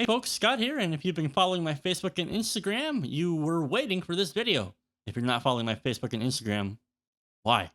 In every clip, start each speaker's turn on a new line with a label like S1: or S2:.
S1: Hey folks, Scott here, and if you've been following my Facebook and Instagram, you were waiting for this video. If you're not following my Facebook and Instagram, why?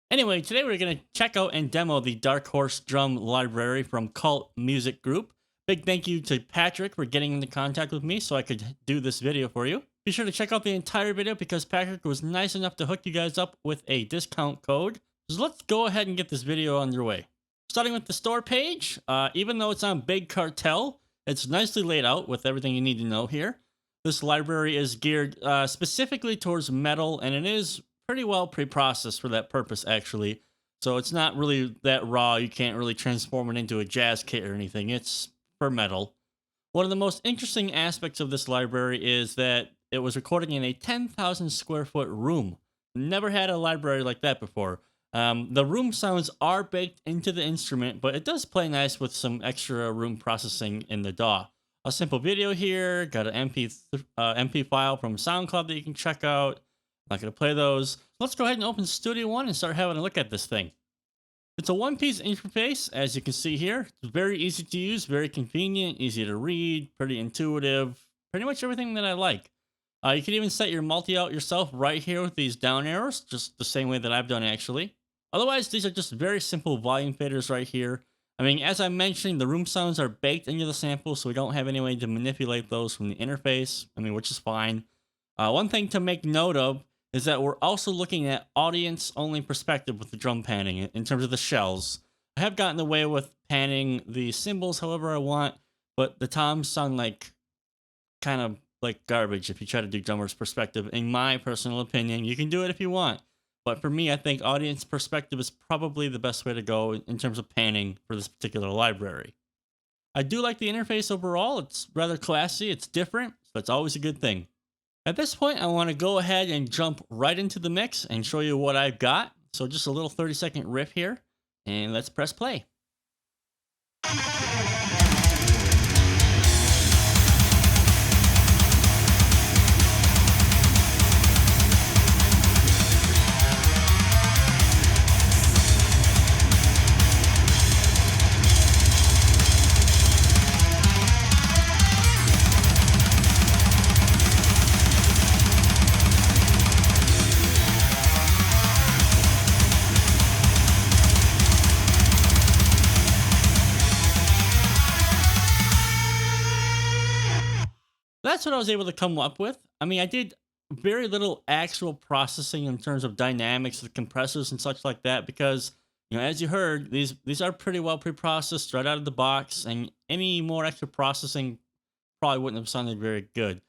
S1: Anyway, today we're going to check out and demo the Dark Horse Drum Library from Cult Music Group. Big thank you to Patrick for getting into contact with me so I could do this video for you. Be sure to check out the entire video because Patrick was nice enough to hook you guys up with a discount code. So let's go ahead and get this video underway. Starting with the store page, even though it's on Big Cartel, it's nicely laid out with everything you need to know here. This library is geared specifically towards metal, and it is pretty well pre-processed for that purpose, actually. So it's not really that raw. You can't really transform it into a jazz kit or anything. It's for metal. One of the most interesting aspects of this library is that it was recording in a 10,000 square foot room. Never had a library like that before. The room sounds are baked into the instrument, but it does play nice with some extra room processing in the DAW. A simple video here, got an MP file from SoundCloud that you can check out. Not going to play those. Let's go ahead and open Studio One and start having a look at this thing. It's a one-piece interface, as you can see here. It's very easy to use, very convenient, easy to read, pretty intuitive, pretty much everything that I like. You can even set your multi-out yourself right here with these down arrows, just the same way that I've done actually. Otherwise, these are just very simple volume faders right here. I mean, as I mentioned, the room sounds are baked into the sample, so we don't have any way to manipulate those from the interface, which is fine. One thing to make note of is that we're also looking at audience-only perspective with the drum panning in terms of the shells. I have gotten away with panning the cymbals however I want, but the toms sound like kind of like garbage if you try to do drummer's perspective, in my personal opinion. You can do it if you want. But for me, I think audience perspective is probably the best way to go in terms of panning for this particular library. I do like the interface overall. It's rather classy. It's different, so it's always a good thing. At this point, I want to go ahead and jump right into the mix and show you what I've got. So just a little 30-second riff here, and let's press play. That's what I was able to come up with. I did very little actual processing in terms of dynamics, the compressors and such like that, because, as you heard, these are pretty well pre-processed right out of the box, and any more extra processing probably wouldn't have sounded very good.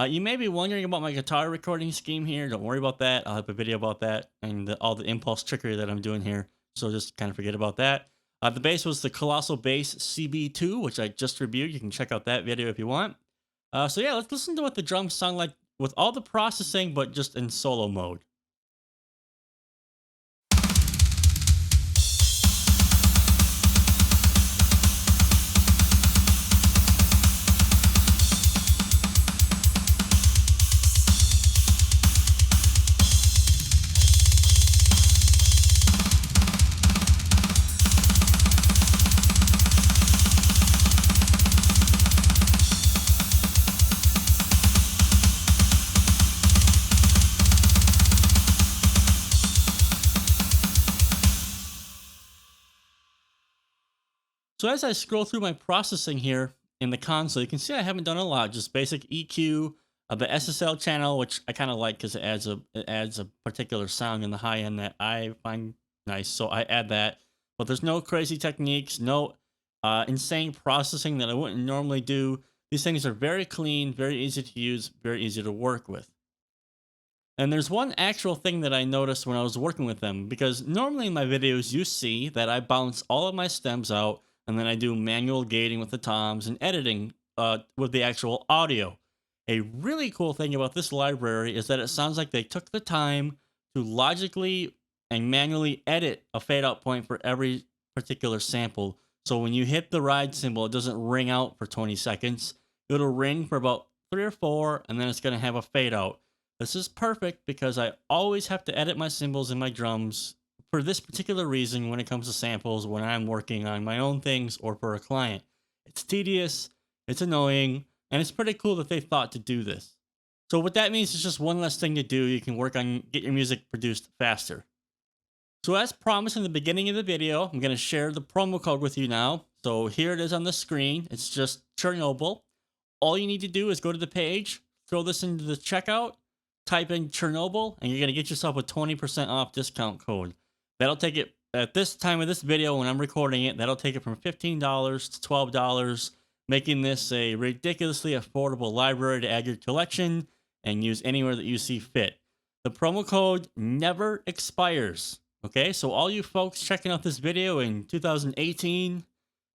S1: You may be wondering about my guitar recording scheme here. Don't worry about that. I'll have a video about that and all the impulse trickery that I'm doing here, so just kind of forget about that. The bass was the Colossal Bass CB2, which I just reviewed. You can check out that video if you want. So yeah, let's listen to what the drums sound like with all the processing, but just in solo mode. So as I scroll through my processing here in the console, you can see I haven't done a lot. Just basic EQ, the SSL channel, which I kind of like because it adds a particular sound in the high end that I find nice. So I add that. But there's no crazy techniques, no insane processing that I wouldn't normally do. These things are very clean, very easy to use, very easy to work with. And there's one actual thing that I noticed when I was working with them, because normally in my videos you see that I bounce all of my stems out, and then I do manual gating with the toms and editing with the actual audio. A really cool thing about this library is that it sounds like they took the time to logically and manually edit a fade out point for every particular sample. So when you hit the ride cymbal, it doesn't ring out for 20 seconds. It'll ring for about 3 or 4, and then it's going to have a fade out. This is perfect because I always have to edit my cymbals and my drums for this particular reason when it comes to samples when I'm working on my own things or for a client. It's tedious, It's annoying, and it's pretty cool that they thought to do this. So what that means is just one less thing to do. You can work on get your music produced faster. So as promised in the beginning of the video, I'm going to share the promo code with you now. So here it is on the screen. It's just Chernobyl. All you need to do is go to the page, throw this into the checkout, type in Chernobyl, and you're going to get yourself a 20% off discount code. That'll take it, at this time of this video when I'm recording it, that'll take it from $15 to $12, making this a ridiculously affordable library to add your collection and use anywhere that you see fit. The promo code never expires. Okay, so all you folks checking out this video in 2018,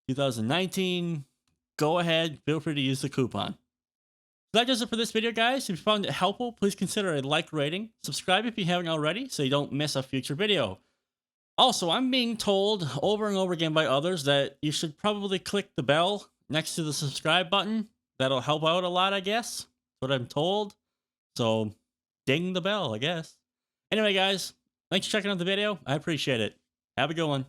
S1: 2019, go ahead, feel free to use the coupon. That does it for this video, guys. If you found it helpful, please consider a like rating. Subscribe if you haven't already so you don't miss a future video. Also, I'm being told over and over again by others that you should probably click the bell next to the subscribe button. That'll help out a lot, I guess. That's what I'm told. So, ding the bell, I guess. Anyway, guys, thanks for checking out the video. I appreciate it. Have a good one.